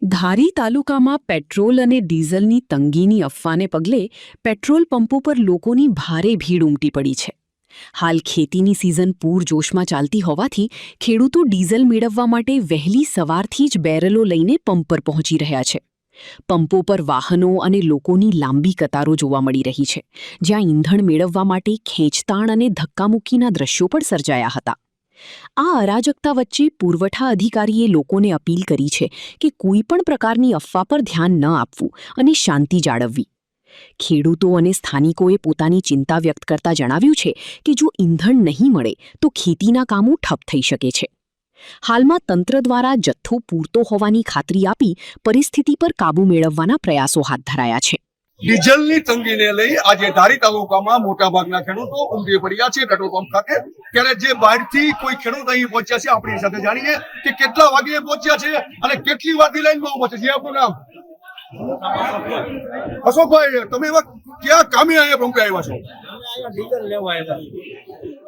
ધારી તાલુકામાં પેટ્રોલ અને ડીઝલની તંગીની અફવાને પગલે પેટ્રોલ પંપો પર લોકોની ભારે ભીડ ઉમટી પડી છે. હાલ ખેતીની સિઝન પૂરજોશમાં ચાલતી હોવાથી ખેડૂતો ડીઝલ મેળવવા માટે વહેલી સવારથી જ બેરલો લઈને પંપ પર પહોંચી રહ્યા છે. પંપો પર વાહનો અને લોકોની લાંબી કતારો જોવા મળી રહી છે, જ્યાં ઈંધણ મેળવવા માટે ખેંચતાણ અને ધક્કામુક્કીના દ્રશ્યો પણ સર્જાયા હતા. આ અરાજકતા વચ્ચે પુરવઠા અધિકારીએ લોકોને અપીલ કરી છે કે કોઈપણ પ્રકારની અફવા પર ધ્યાન ન આપવું અને શાંતિ જાળવવી. ખેડૂતો અને સ્થાનિકોએ પોતાની ચિંતા વ્યક્ત કરતા જણાવ્યું છે કે જો ઈંધણ નહીં મળે તો ખેતીના કામો ઠપ થઈ શકે છે. હાલમાં તંત્ર દ્વારા જથ્થો પૂરતો હોવાની ખાતરી આપી પરિસ્થિતિ પર કાબૂ મેળવવાના પ્રયાસો હાથ ધરાયા છે. ડીઝલની તંગીને લઈ આજે ધારી તાલુકામાં મોટાભાગના ખેડૂતો ઉમટી પડ્યા છે પેટ્રોલ પંપ ખાતે. ત્યારે જે બહારથી કોઈ ખેડૂત અહીં પહોંચ્યા છે, આપણી સાથે જાણીએ કે કેટલા વાગે પહોંચ્યા છે અને કેટલી વારથી લાઈનમાં ઉભા છે. જે આપનું નામ? અશોકભાઈ, તમે એવા ક્યાં કામે અહીંયા પંપે આવ્યા છો? ડીઝલ લેવા આવ્યા.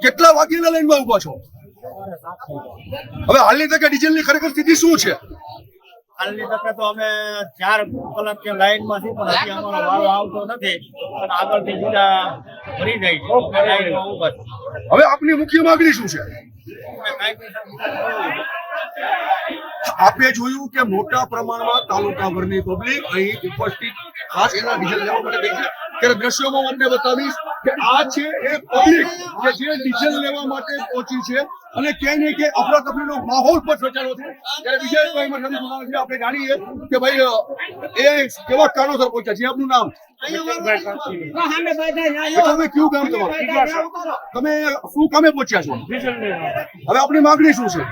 કેટલા વાગ્યાના લાઈનમાં ઉભા છો? હવે હાલની તકે ડીઝલની ખરેખર સ્થિતિ શું છે? હાલની તકે તો અમે 4 કલાક લાઈનમાં છીએ, પણ હજી અમારો વારો આવતો નથી અને આગળથી બીજા ભરી જાય છે લાઈનમાં ઉભા છે. હવે આપની મુખ્ય માંગણી શું છે? આપે જોયું કે મોટા પ્રમાણમાં તાલુકાભરની પબ્લિક અહીં ઉપસ્થિત ખાસ એના ડીઝલ લેવા માટે ગઈ છે. ત્યારે દ્રશ્યોમાં તમને બતાવીશ કે આ છે એ પબ્લિક કે જે ડીઝલ લેવા માટે પહોંચી છે અને ક્યાંય ને ક્યાંય અફરાતફરીનો માહોલ પણ સર્જાયો છે. ત્યારે વિજયભાઈ મને આપણે જાણીએ કે ભાઈ એ કેવા કારણોસર પહોંચ્યા છે. આપનું નામ? તમે કયું કામ તમારું? તમે શું કામે પહોંચ્યા છો? હવે આપની માંગણી શું છે?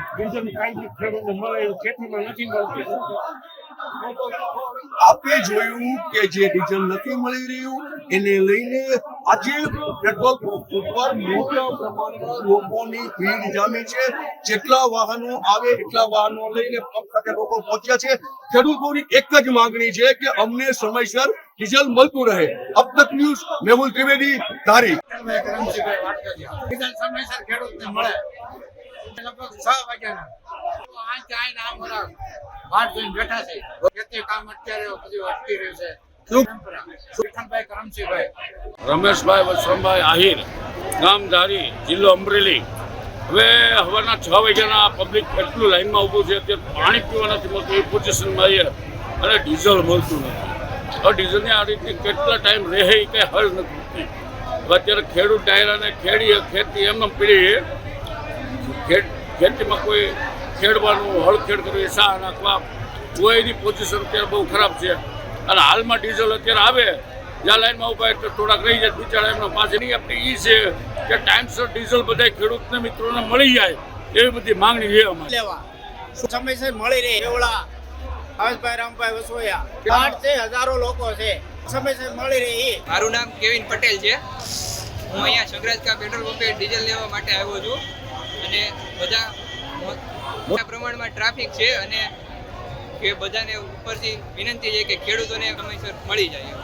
આપે જોયું કે જે ડીઝલ નથી મળી રહ્યું એને લઈને આજે પેટ્રોલ પંપ ઉપર મોટા પ્રમાણમાં લોકોની ભીડ જામી છે. જેટલા વાહનો આવે એટલા વાહનો લઈને પંપ ખાતે લોકો પહોંચ્યા છે. ખેડૂતોની એક જ માંગણી છે કે અમને સમયસર ડીઝલ મળતું રહે. અબ તક ન્યૂઝ, મેહુલ ત્રિવેદી, ધારી. ડીઝલ સમયસર ખેડૂતને મળે. લગભગ 6 વાગ્યાના બેઠા છે. ખેતી કામ અત્યારે બધું અટકી રહ્યું છે. રમેશભાઈ વસરામભાઈ આહિર, ગામ ધારી, જિલ્લો અમરેલી. હવે સવારના 6 વાગ્યાના પબ્લિક એટલું લાઈનમાં ઊભું છે કે પાણી પીવા નથી મળતું એ પોઝિશનમાં આવીએ અને ડીઝલ મળતું નથી. હવે ડીઝલની આ રીતની કેટલા ટાઈમ રહે એ કંઈ હલ નથી. હવે અત્યારે ખેડૂત ડાયરાને ખેતી એમને પીડી ખેતીમાં કોઈ ખેડવાનું હળખેડ કરવી, સા નાખવા કોઈની પોઝિશન અત્યારે બહુ ખરાબ છે. અને હાલમાં ડીઝલ અત્યારે આવે જ્યાં લાઈનમાં ઉભા એટલે થોડાક રહી જાય બિચારા એમના પાસે. આપણી એ છે કે ટાઈમસર ડીઝલ બધા ખેડૂતને મિત્રોને મળી જાય એવી બધી માંગણી છે અમારે. લેવા સમયસર મળી રહે. એવડા હર્ષભાઈ રામભાઈ વસોયા આઠ છે, હજારો લોકો છે, સમયસર મળી રહે. મારું નામ કેવિન પટેલ છે. હું અહીંયા સંગ્રાજકા પેટ્રોલ પંપે ડીઝલ લેવા માટે આવ્યો છું અને બધા મોટા પ્રમાણમાં ટ્રાફિક છે અને કે બધાને ઉપરથી વિનંતી છે કે ખેડૂતોને સમયસર મળી જાય.